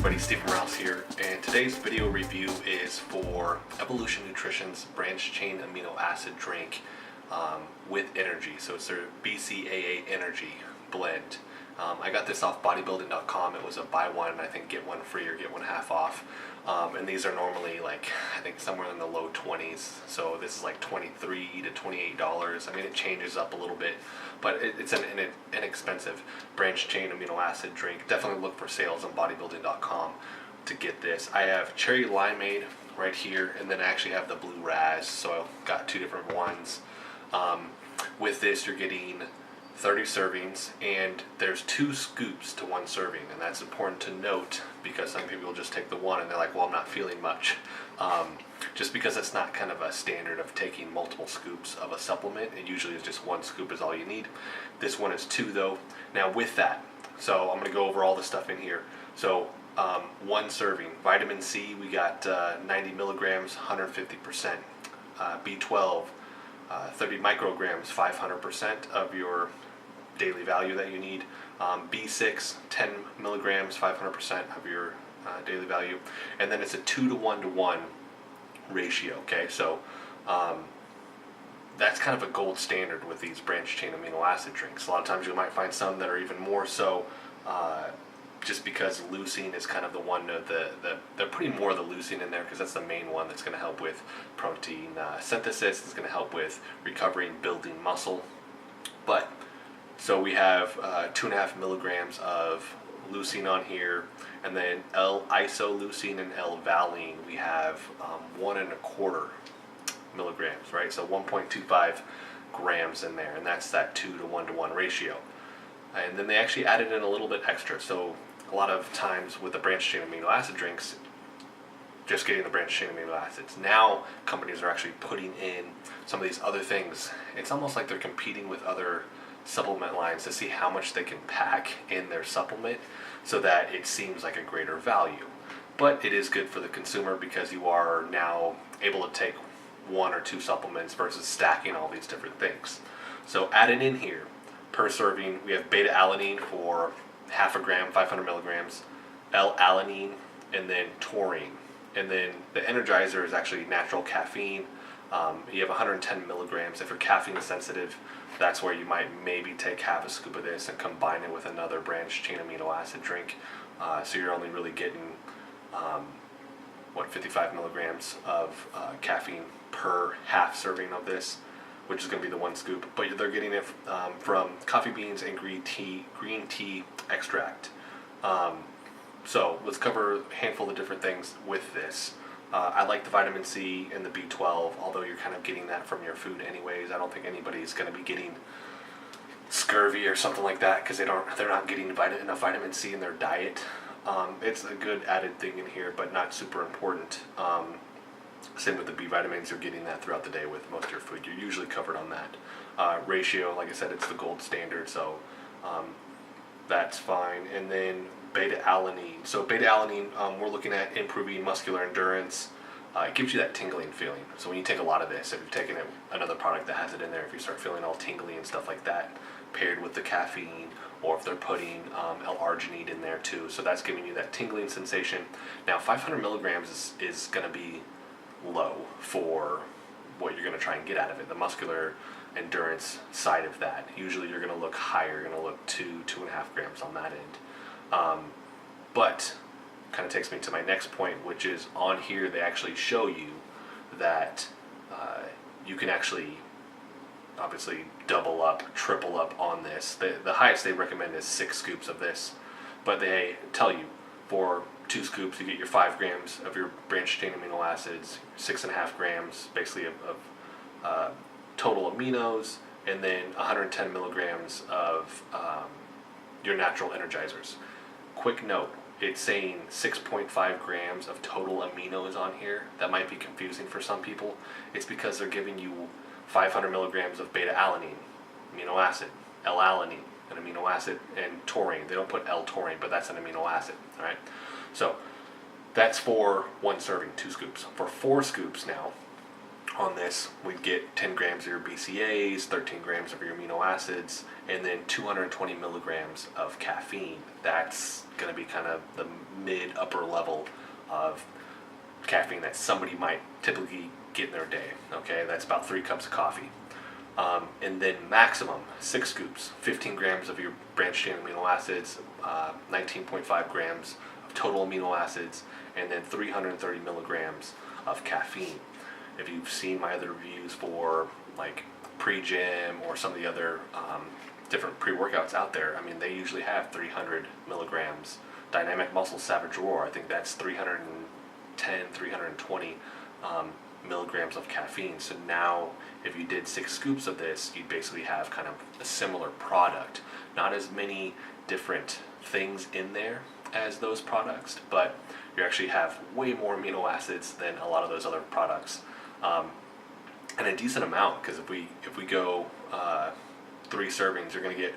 everybody, Stephen Rouse here, and today's video review is for Evlution Nutrition's branched chain amino acid drink with energy. So it's their BCAA energy blend. I got this off bodybuilding.com. It was a buy one, I think get one free or get one half off. And these are normally like, I think somewhere in the low 20s. So this is like $23 to $28. I mean, it changes up a little bit, but it's an inexpensive branched chain amino acid drink. Definitely look for sales on bodybuilding.com to get this. I have cherry limeade right here, and then I actually have the blue raz. So I've got two different ones. With this, you're getting 30 servings, and there's 2 scoops to 1 serving, and that's important to note because some people will just take the one and they're like, well, I'm not feeling much. Just because it's not kind of a standard of taking multiple scoops of a supplement. It usually is just 1 scoop is all you need. This one is 2 though. Now with that, so I'm going to go over all the stuff in here. So 1 serving, vitamin C, we got 90 milligrams, 150%. B12, 30 micrograms, 500% of your daily value that you need. B6, 10 milligrams, 500% of your daily value. And then it's a 2 to 1 to 1 ratio, okay? So that's kind of a gold standard with these branched chain amino acid drinks. A lot of times you might find some that are even more so, just because leucine is kind of the one, they're putting more of the leucine in there because that's the main one that's going to help with protein synthesis. It's going to help with recovering, building muscle. But so we have 2.5 milligrams of leucine on here, and then L-isoleucine and L-valine we have 1.25 milligrams, right? So 1.25 grams in there, and that's that 2 to 1 to 1 ratio. And then they actually added in a little bit extra. So a lot of times with the branched chain amino acid drinks, just getting the branched chain amino acids. Now companies are actually putting in some of these other things. It's almost like they're competing with other supplement lines to see how much they can pack in their supplement so that it seems like a greater value. But it is good for the consumer because you are now able to take 1 or 2 supplements versus stacking all these different things. So added in here, per serving, we have beta-alanine for half a gram, 500 milligrams, L-alanine, and then taurine. And then the Energizer is actually natural caffeine. You have 110 milligrams. If you're caffeine sensitive, that's where you might maybe take half a scoop of this and combine it with another branched chain amino acid drink. So you're only really getting 55 milligrams of caffeine per half serving of this, which is going to be the 1 scoop. But they're getting it from coffee beans and green tea extract. So let's cover a handful of different things with this. I like the vitamin C and the B12, although you're kind of getting that from your food anyways. I don't think anybody's going to be getting scurvy or something like that because they're not getting enough vitamin C in their diet. It's a good added thing in here, but not super important. Same with the B vitamins, you're getting that throughout the day with most of your food. You're usually covered on that. Ratio, like I said, it's the gold standard, so that's fine. And then beta-alanine. So beta-alanine, we're looking at improving muscular endurance. It gives you that tingling feeling. So when you take a lot of this, if you've taken another product that has it in there, if you start feeling all tingly and stuff like that, paired with the caffeine, or if they're putting L-arginine in there too. So that's giving you that tingling sensation. Now 500 milligrams is going to be low for what you're going to try and get out of it, the muscular endurance side of that. Usually you're going to look higher, you're going to look 2.5 grams on that end. But kind of takes me to my next point, which is on here they actually show you that you can actually obviously double up, triple up on this. The highest they recommend is 6 scoops of this, but they tell you for 2 scoops you get your 5 grams of your branched chain amino acids, 6.5 grams basically of total aminos, and then 110 milligrams of your natural energizers. Quick note, it's saying 6.5 grams of total aminos on here. That might be confusing for some people. It's because they're giving you 500 milligrams of beta-alanine, amino acid, L-alanine, an amino acid, and taurine. They don't put L-taurine, but that's an amino acid, all right? So that's for 1 serving, 2 scoops. For 4 scoops now, on this, we'd get 10 grams of your BCAAs, 13 grams of your amino acids, and then 220 milligrams of caffeine. That's going to be kind of the mid-upper level of caffeine that somebody might typically get in their day. Okay, that's about 3 cups of coffee. And then maximum 6 scoops, 15 grams of your branched chain amino acids, 19.5 grams of total amino acids, and then 330 milligrams of caffeine. If you've seen my other reviews for like pre-gym or some of the other different pre-workouts out there, I mean, they usually have 300 milligrams. Dynamic Muscle Savage Roar, I think that's 310, 320 milligrams of caffeine. So now if you did 6 scoops of this, you'd basically have kind of a similar product. Not as many different things in there as those products, but you actually have way more amino acids than a lot of those other products. And a decent amount, because if we go 3 servings, you're going to get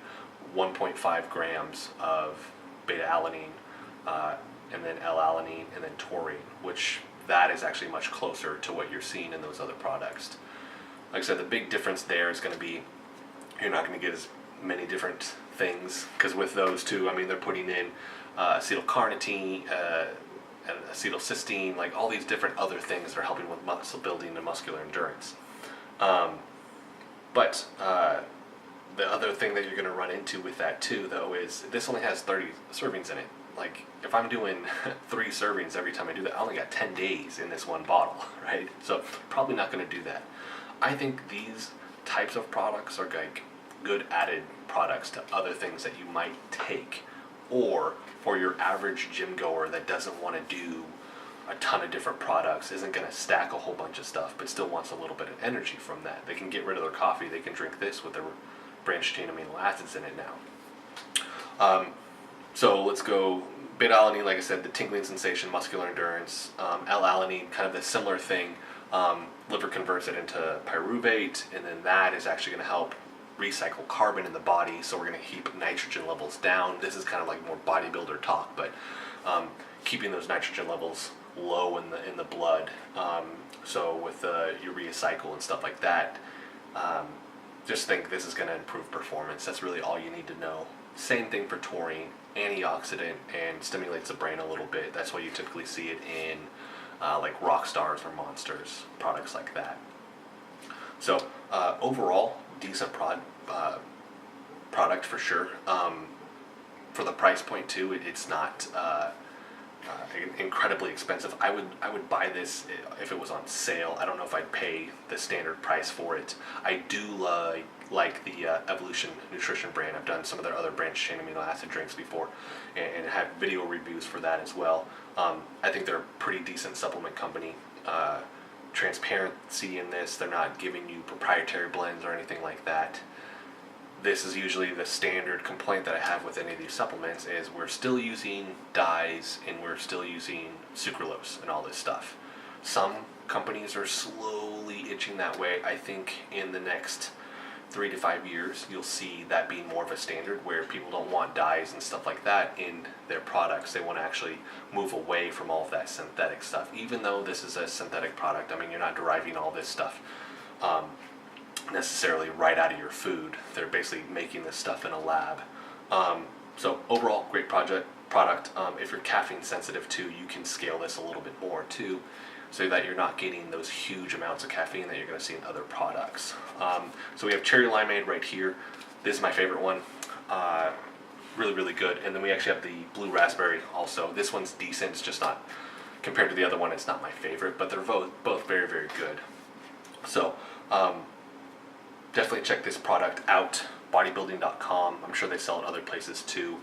1.5 grams of beta-alanine, and then L-alanine, and then taurine, which that is actually much closer to what you're seeing in those other products. Like I said, the big difference there is going to be you're not going to get as many different things, because with those two, I mean, they're putting in acetylcarnitine, and acetylcysteine, like all these different other things that are helping with muscle building and muscular endurance. But the other thing that you're going to run into with that too, though, is this only has 30 servings in it. Like, if I'm doing 3 servings every time I do that, I only got 10 days in this one bottle, right? So probably not going to do that. I think these types of products are like good added products to other things that you might take, or for your average gym goer that doesn't want to do a ton of different products, isn't going to stack a whole bunch of stuff, but still wants a little bit of energy from that. They can get rid of their coffee, they can drink this with their branched chain amino acids in it now. So let's go beta-alanine, like I said, the tingling sensation, muscular endurance. L-alanine, kind of the similar thing. Liver converts it into pyruvate, and then that is actually going to help recycle carbon in the body, so we're going to keep nitrogen levels down. This is kind of like more bodybuilder talk, but keeping those nitrogen levels low in the blood. So with the urea cycle and stuff like that, just think this is going to improve performance. That's really all you need to know. Same thing for taurine, antioxidant, and stimulates the brain a little bit. That's why you typically see it in like Rockstars or Monsters, products like that. So overall, decent product for sure. For the price point too, it's not incredibly expensive. I would buy this if it was on sale. I don't know if I'd pay the standard price for it. I do like the Evlution Nutrition brand. I've done some of their other branched chain amino acid drinks before, and have video reviews for that as well. I think they're a pretty decent supplement company. Transparency in this, they're not giving you proprietary blends or anything like that. This is usually the standard complaint that I have with any of these supplements, is we're still using dyes and we're still using sucralose and all this stuff. Some companies are slowly itching that way. I think in the next 3 to 5 years, you'll see that being more of a standard, where people don't want dyes and stuff like that in their products. They want to actually move away from all of that synthetic stuff. Even though this is a synthetic product, I mean, you're not deriving all this stuff necessarily right out of your food. They're basically making this stuff in a lab. So overall, great product. If you're caffeine sensitive too, you can scale this a little bit more too, so that you're not getting those huge amounts of caffeine that you're going to see in other products. So we have cherry limeade right here. This is my favorite one. Really, really good. And then we actually have the blue raspberry also. This one's decent. It's just not, compared to the other one, it's not my favorite, but they're both very, very good. So definitely check this product out, bodybuilding.com. I'm sure they sell it other places too.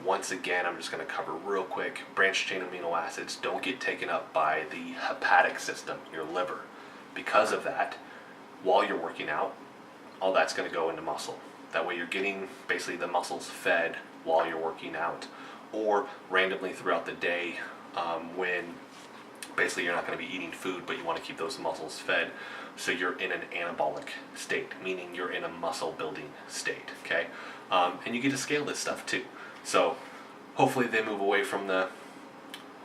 Once again, I'm just going to cover real quick. Branched chain amino acids don't get taken up by the hepatic system, your liver. Because of that, while you're working out, all that's going to go into muscle. That way you're getting basically the muscles fed while you're working out, or randomly throughout the day when basically you're not going to be eating food, but you want to keep those muscles fed. So you're in an anabolic state, meaning you're in a muscle building state, okay? And you get to scale this stuff too. So hopefully they move away from the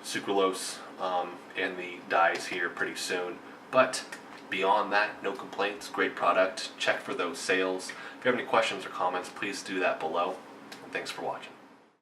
sucralose and the dyes here pretty soon. But Beyond that, no complaints, great product. Check for those sales. If you have any questions or comments, please do that below. And thanks for watching.